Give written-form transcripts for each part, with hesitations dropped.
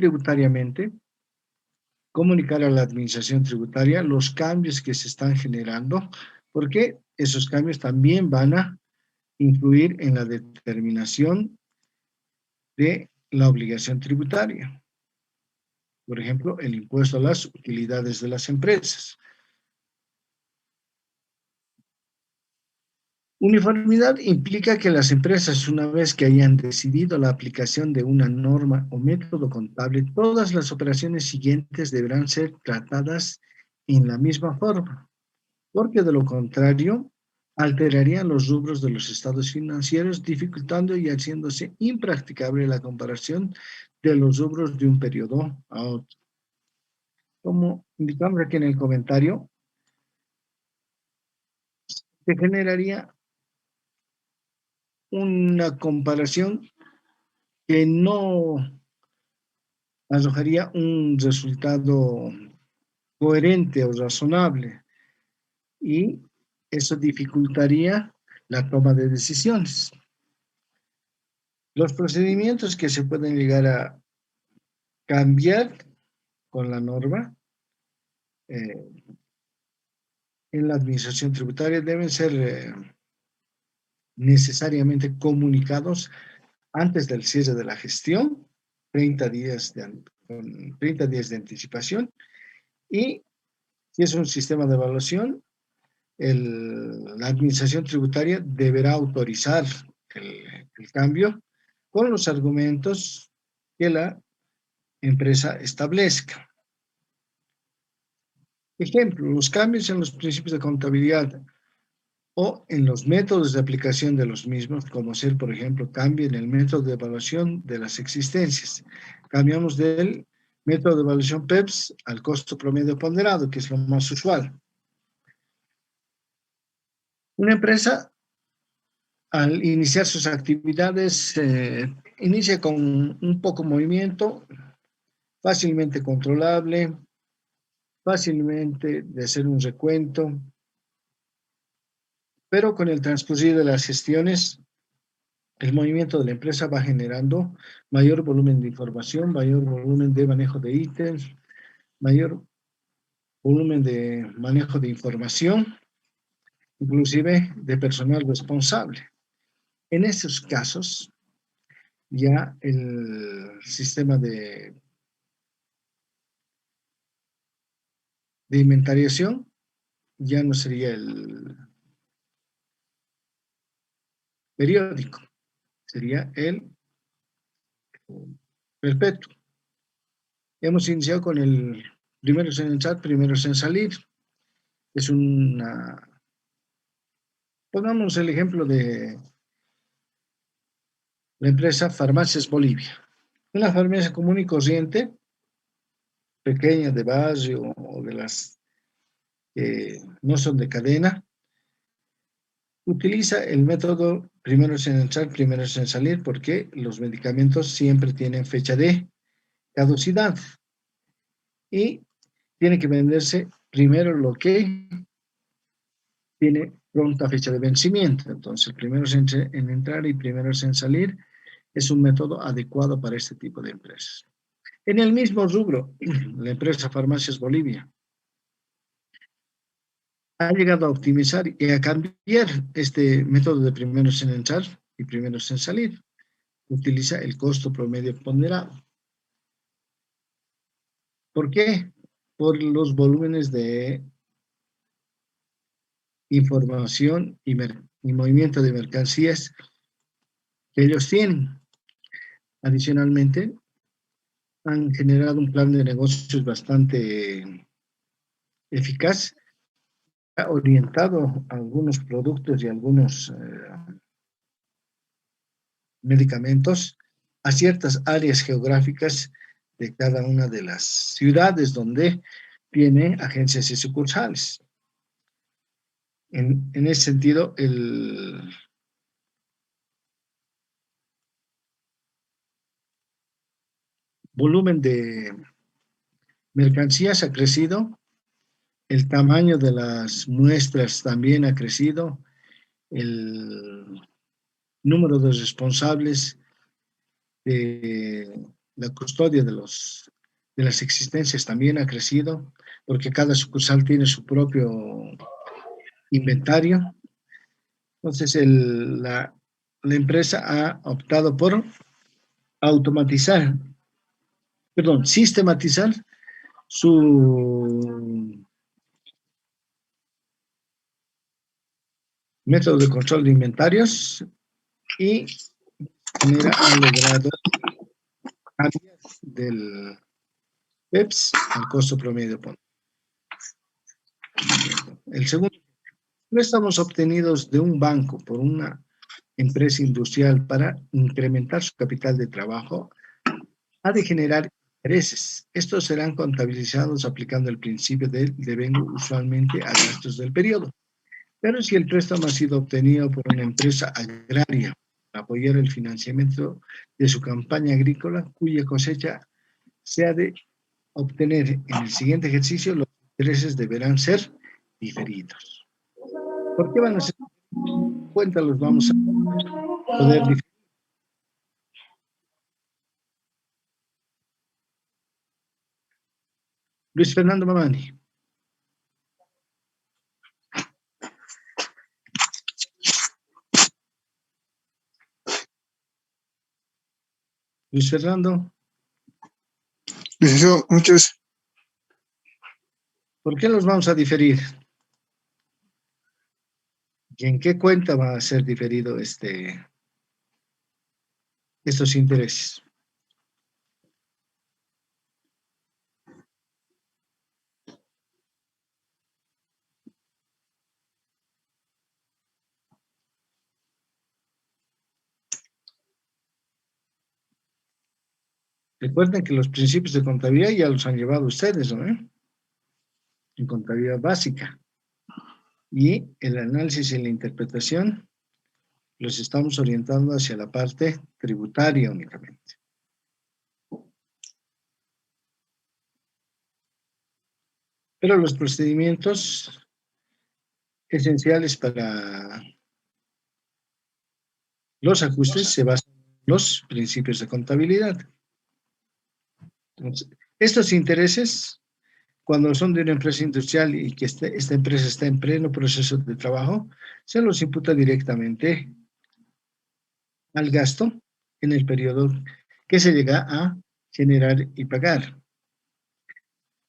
tributariamente, comunicar a la administración tributaria los cambios que se están generando, porque esos cambios también van a influir en la determinación de la obligación tributaria. Por ejemplo, el impuesto a las utilidades de las empresas. Uniformidad implica que las empresas, una vez que hayan decidido la aplicación de una norma o método contable, todas las operaciones siguientes deberán ser tratadas en la misma forma, porque de lo contrario, alterarían los rubros de los estados financieros, dificultando y haciéndose impracticable la comparación de los rubros de un periodo a otro. Como indicamos aquí en el comentario, se generaría una comparación que no arrojaría un resultado coherente o razonable y eso dificultaría la toma de decisiones. Los procedimientos que se pueden llegar a cambiar con la norma en la administración tributaria deben ser necesariamente comunicados antes del cierre de la gestión, 30 días con 30 días de anticipación, y si es un sistema de evaluación, la administración tributaria deberá autorizar el cambio con los argumentos que la empresa establezca. Ejemplo, los cambios en los principios de contabilidad o en los métodos de aplicación de los mismos, como ser, por ejemplo, cambio en el método de evaluación de las existencias. Cambiamos del método de evaluación PEPS al costo promedio ponderado, que es lo más usual. Una empresa, al iniciar sus actividades, inicia con un poco movimiento, fácilmente controlable, fácilmente de hacer un recuento, pero con el transcurrir de las gestiones, el movimiento de la empresa va generando mayor volumen de información, mayor volumen de manejo de ítems, mayor volumen de manejo de información, inclusive de personal responsable. En esos casos, ya el sistema de inventariación ya no sería el periódico, sería el perpetuo. Hemos iniciado con el primero en entrar, primero en salir. Es pongamos el ejemplo de la empresa Farmacias Bolivia. Una farmacia común y corriente, pequeña, de barrio o de las que no son de cadena, utiliza el método primero en entrar, primero en salir, porque los medicamentos siempre tienen fecha de caducidad y tiene que venderse primero lo que tiene pronta fecha de vencimiento. Entonces, el primero en entrar y primero en salir es un método adecuado para este tipo de empresas. En el mismo rubro, la empresa Farmacias Bolivia ha llegado a optimizar y a cambiar este método de primeros en entrar y primeros en salir. Utiliza el costo promedio ponderado. ¿Por qué? Por los volúmenes de información y movimiento de mercancías que ellos tienen. Adicionalmente, han generado un plan de negocios bastante eficaz, orientado a algunos productos y algunos medicamentos a ciertas áreas geográficas de cada una de las ciudades donde tiene agencias y sucursales. En ese sentido, el volumen de mercancías ha crecido, el tamaño de las muestras también ha crecido, el número de responsables de la custodia de las existencias también ha crecido, porque cada sucursal tiene su propio inventario. Entonces, la empresa ha optado por sistematizar su método de control de inventarios y de manera ha logrado cambiar del PEPS al costo promedio. El segundo, préstamos obtenidos de un banco por una empresa industrial para incrementar su capital de trabajo ha de generar intereses. Estos serán contabilizados aplicando el principio del devengo usualmente a gastos del periodo. Pero si el préstamo ha sido obtenido por una empresa agraria para apoyar el financiamiento de su campaña agrícola, cuya cosecha se ha de obtener en el siguiente ejercicio, los intereses deberán ser diferidos. ¿Por qué van a ser cuenta? Los vamos a poder diferir. Luis Fernando Mamani. Luis Fernando. Licenciado, muchas. ¿Por qué los vamos a diferir? ¿Y en qué cuenta va a ser diferido estos intereses? Recuerden que los principios de contabilidad ya los han llevado ustedes, ¿no? En contabilidad básica. Y el análisis y la interpretación los estamos orientando hacia la parte tributaria únicamente. Pero los procedimientos esenciales para los ajustes se basan en los principios de contabilidad. Entonces, estos intereses, cuando son de una empresa industrial y que esta empresa está en pleno proceso de trabajo, se los imputa directamente al gasto en el periodo que se llega a generar y pagar.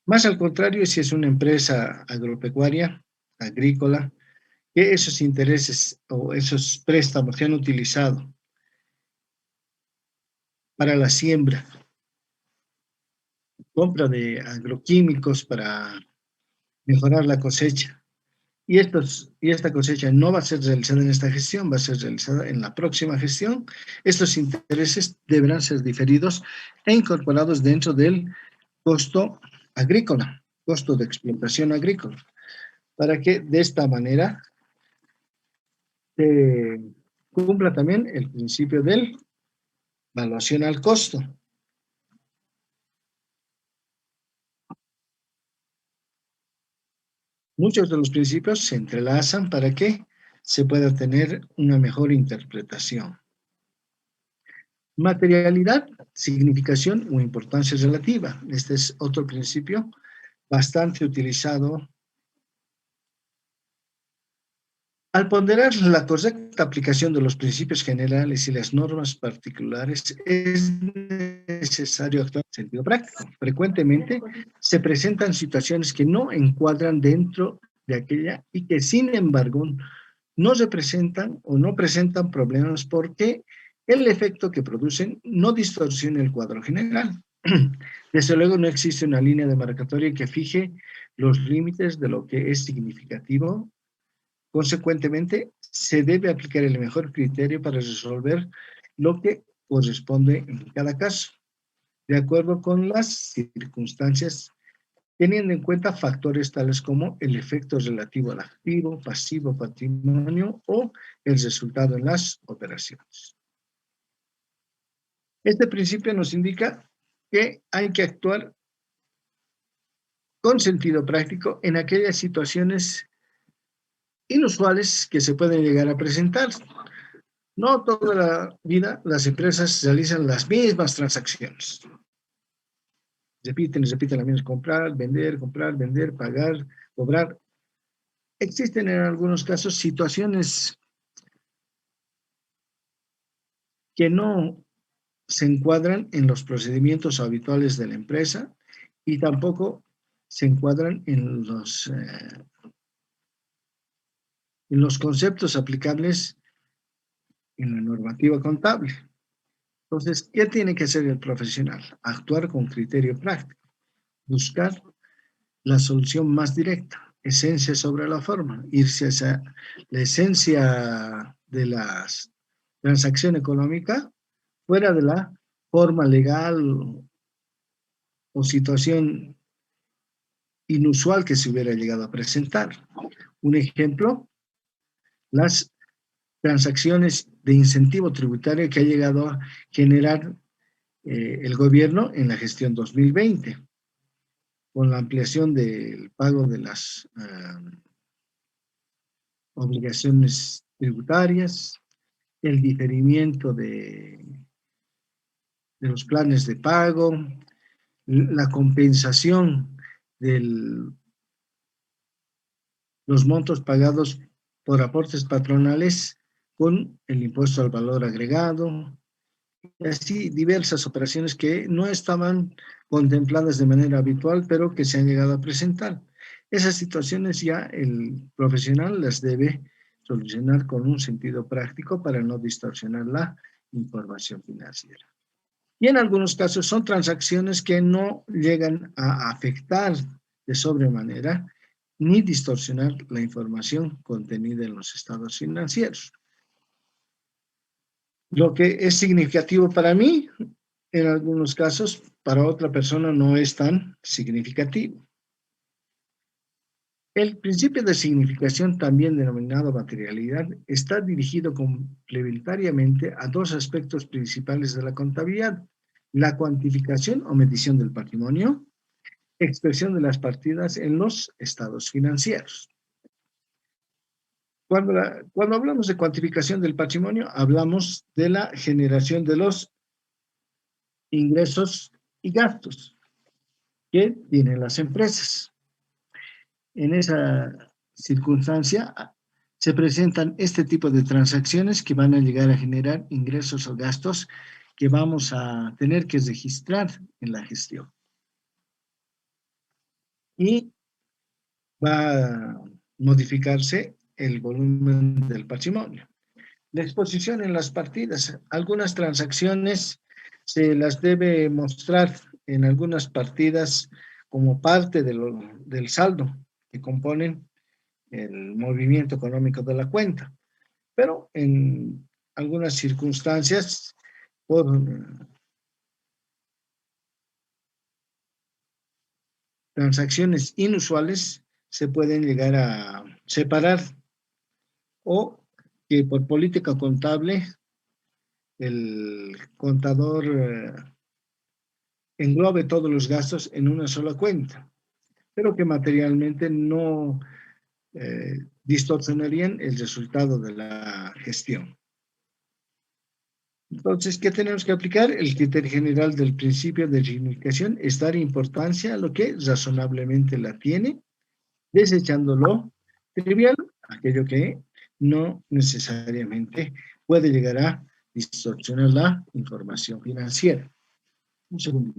Más al contrario, si es una empresa agropecuaria, agrícola, que esos intereses o esos préstamos se han utilizado para la siembra, compra de agroquímicos para mejorar la cosecha, y esta cosecha no va a ser realizada en esta gestión, va a ser realizada en la próxima gestión, estos intereses deberán ser diferidos e incorporados dentro del costo agrícola, costo de explotación agrícola, para que de esta manera se cumpla también el principio del evaluación al costo. Muchos de los principios se entrelazan para que se pueda tener una mejor interpretación. Materialidad, significación o importancia relativa. Este es otro principio bastante utilizado. Al ponderar la correcta aplicación de los principios generales y las normas particulares, es necesario actuar en sentido práctico. Frecuentemente se presentan situaciones que no encuadran dentro de aquella y que, sin embargo, no representan o no presentan problemas porque el efecto que producen no distorsiona el cuadro general. Desde luego no existe una línea demarcatoria que fije los límites de lo que es significativo. Consecuentemente, se debe aplicar el mejor criterio para resolver lo que corresponde en cada caso, de acuerdo con las circunstancias, teniendo en cuenta factores tales como el efecto relativo al activo, pasivo, patrimonio o el resultado en las operaciones. Este principio nos indica que hay que actuar con sentido práctico en aquellas situaciones inusuales que se pueden llegar a presentar. No toda la vida las empresas realizan las mismas transacciones. Repiten y repiten las mismas, comprar, vender, pagar, cobrar. Existen en algunos casos situaciones que no se encuadran en los procedimientos habituales de la empresa y tampoco se encuadran en los conceptos aplicables en la normativa contable. Entonces, ¿qué tiene que hacer el profesional? Actuar con criterio práctico, buscar la solución más directa, esencia sobre la forma, irse hacia la esencia de la transacción económica fuera de la forma legal o situación inusual que se hubiera llegado a presentar. Un ejemplo, las transacciones de incentivo tributario que ha llegado a generar el gobierno en la gestión 2020, con la ampliación del pago de las obligaciones tributarias, el diferimiento de los planes de pago, la compensación de los montos pagados por aportes patronales con el impuesto al valor agregado, y así diversas operaciones que no estaban contempladas de manera habitual, pero que se han llegado a presentar. Esas situaciones ya el profesional las debe solucionar con un sentido práctico para no distorsionar la información financiera. Y en algunos casos son transacciones que no llegan a afectar de sobremanera ni distorsionar la información contenida en los estados financieros. Lo que es significativo para mí, en algunos casos, para otra persona no es tan significativo. El principio de significación, también denominado materialidad, está dirigido complementariamente a dos aspectos principales de la contabilidad: la cuantificación o medición del patrimonio, expresión de las partidas en los estados financieros. Cuando hablamos de cuantificación del patrimonio, hablamos de la generación de los ingresos y gastos que tienen las empresas. En esa circunstancia se presentan este tipo de transacciones que van a llegar a generar ingresos o gastos que vamos a tener que registrar en la gestión. Y va a modificarse el volumen del patrimonio. La exposición en las partidas. Algunas transacciones se las debe mostrar en algunas partidas como parte del saldo que componen el movimiento económico de la cuenta. Pero en algunas circunstancias, por transacciones inusuales, se pueden llegar a separar o que por política contable el contador englobe todos los gastos en una sola cuenta, pero que materialmente no distorsionarían el resultado de la gestión. Entonces, ¿qué tenemos que aplicar? El criterio general del principio de significación es dar importancia a lo que razonablemente la tiene, desechándolo trivial, aquello que no necesariamente puede llegar a distorsionar la información financiera. Un segundo.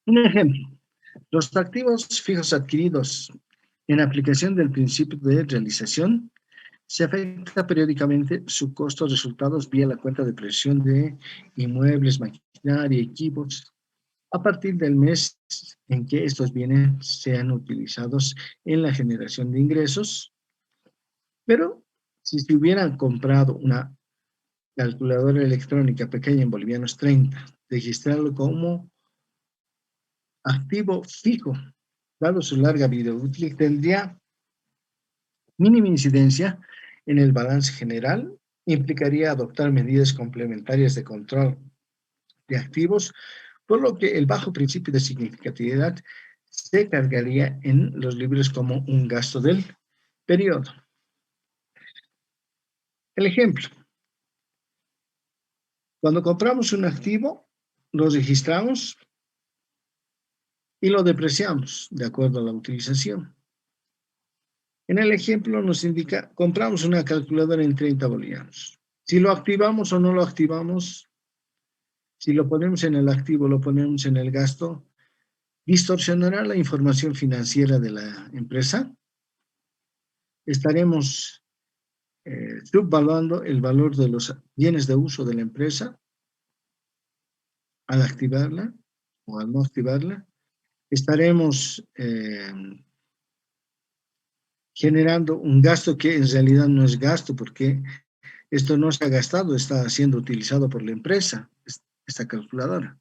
Un ejemplo, los activos fijos adquiridos en aplicación del principio de realización se afecta periódicamente su costo de resultados vía la cuenta de previsión de inmuebles, maquinaria, equipos, a partir del mes en que estos bienes sean utilizados en la generación de ingresos. Pero si se hubieran comprado una calculadora electrónica pequeña en bolivianos 30, registrarlo como activo fijo, dado su larga vida útil, tendría mínima incidencia en el balance general implicaría adoptar medidas complementarias de control de activos, por lo que el bajo principio de significatividad se cargaría en los libros como un gasto del periodo. El ejemplo, cuando compramos un activo, lo registramos y lo depreciamos de acuerdo a la utilización. En el ejemplo nos indica, compramos una calculadora en 30 bolivianos. Si lo activamos o no lo activamos, si lo ponemos en el activo o lo ponemos en el gasto, distorsionará la información financiera de la empresa. Estaremos subvaluando el valor de los bienes de uso de la empresa al activarla o al no activarla. Estaremos generando un gasto que en realidad no es gasto, porque esto no se ha gastado, está siendo utilizado por la empresa, esta calculadora.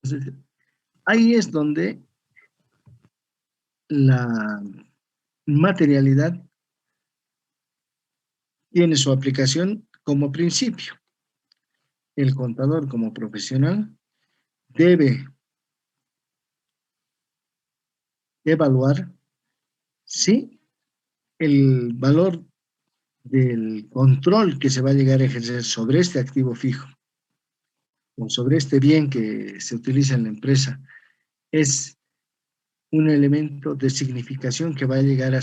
Entonces, ahí es donde la materialidad tiene su aplicación como principio. El contador como profesional debe evaluar si el valor del control que se va a llegar a ejercer sobre este activo fijo o sobre este bien que se utiliza en la empresa es un elemento de significación que va a llegar a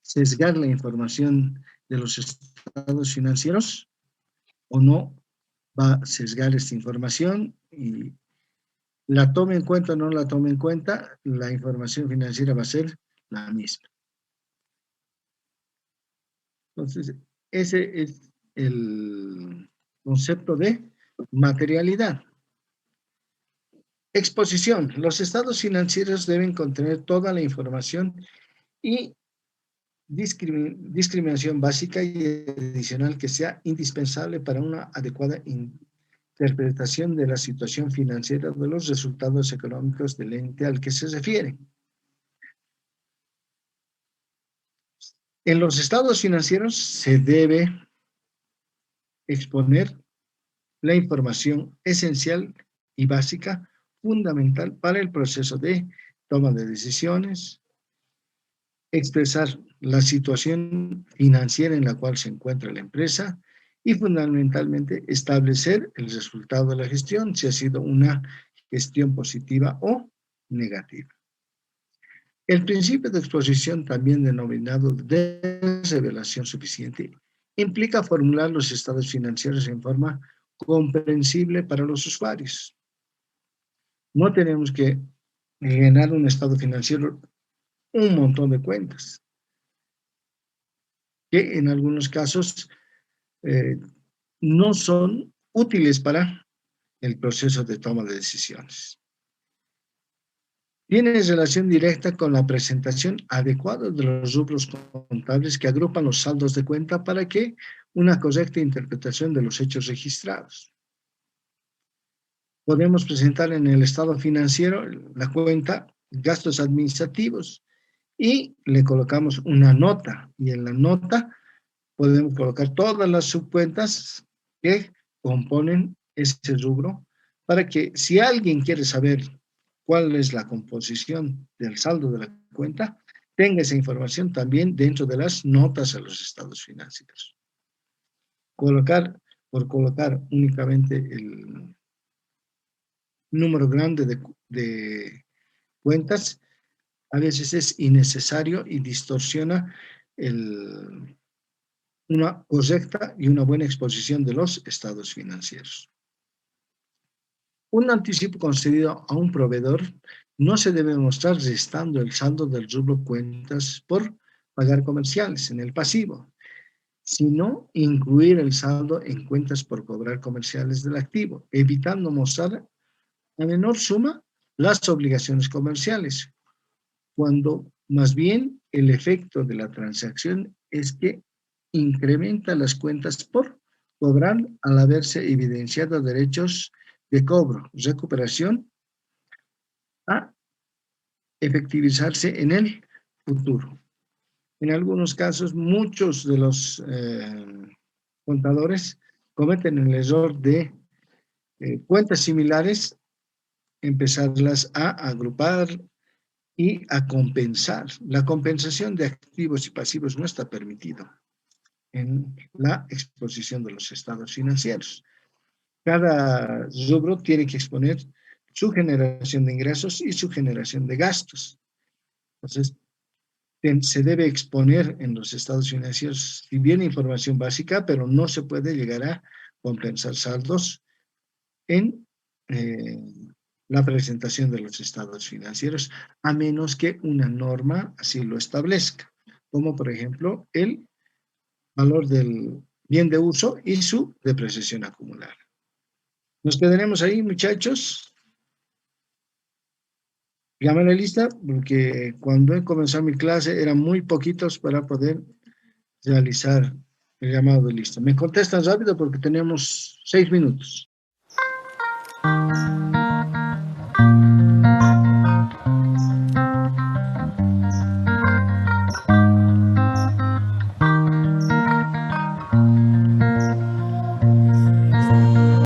sesgar la información de los estados financieros o no va a sesgar esta información y la tome en cuenta o no la tome en cuenta, la información financiera va a ser la misma. Entonces, ese es el concepto de materialidad. Exposición. Los estados financieros deben contener toda la información y discriminación básica y adicional que sea indispensable para una adecuada interpretación de la situación financiera de los resultados económicos del ente al que se refiere. En los estados financieros se debe exponer la información esencial y básica, fundamental para el proceso de toma de decisiones, expresar la situación financiera en la cual se encuentra la empresa y fundamentalmente establecer el resultado de la gestión, si ha sido una gestión positiva o negativa. El principio de exposición, también denominado de revelación suficiente, implica formular los estados financieros en forma comprensible para los usuarios. No tenemos que llenar un estado financiero un montón de cuentas, que en algunos casos no son útiles para el proceso de toma de decisiones. Tiene relación directa con la presentación adecuada de los rubros contables que agrupan los saldos de cuenta para que una correcta interpretación de los hechos registrados. Podemos presentar en el estado financiero la cuenta gastos administrativos y le colocamos una nota y en la nota podemos colocar todas las subcuentas que componen ese rubro para que si alguien quiere saber cuál es la composición del saldo de la cuenta, tenga esa información también dentro de las notas a los estados financieros. Por colocar únicamente el número grande de cuentas, a veces es innecesario y distorsiona una correcta y una buena exposición de los estados financieros. Un anticipo concedido a un proveedor no se debe mostrar restando el saldo del rubro cuentas por pagar comerciales en el pasivo, sino incluir el saldo en cuentas por cobrar comerciales del activo, evitando mostrar a menor suma las obligaciones comerciales, cuando más bien el efecto de la transacción es que incrementa las cuentas por cobrar al haberse evidenciado derechos de cobro, recuperación a efectivizarse en el futuro. En algunos casos, muchos de los contadores cometen el error de cuentas similares, empezarlas a agrupar y a compensar. La compensación de activos y pasivos no está permitido en la exposición de los estados financieros. Cada rubro tiene que exponer su generación de ingresos y su generación de gastos. Entonces, se debe exponer en los estados financieros, si bien información básica, pero no se puede llegar a compensar saldos en la presentación de los estados financieros, a menos que una norma así lo establezca, como por ejemplo el valor del bien de uso y su depreciación acumulada. Nos quedaremos ahí, muchachos. Llame la lista, porque cuando he comenzado mi clase eran muy poquitos para poder realizar el llamado de lista. Me contestan rápido porque tenemos 6 minutos.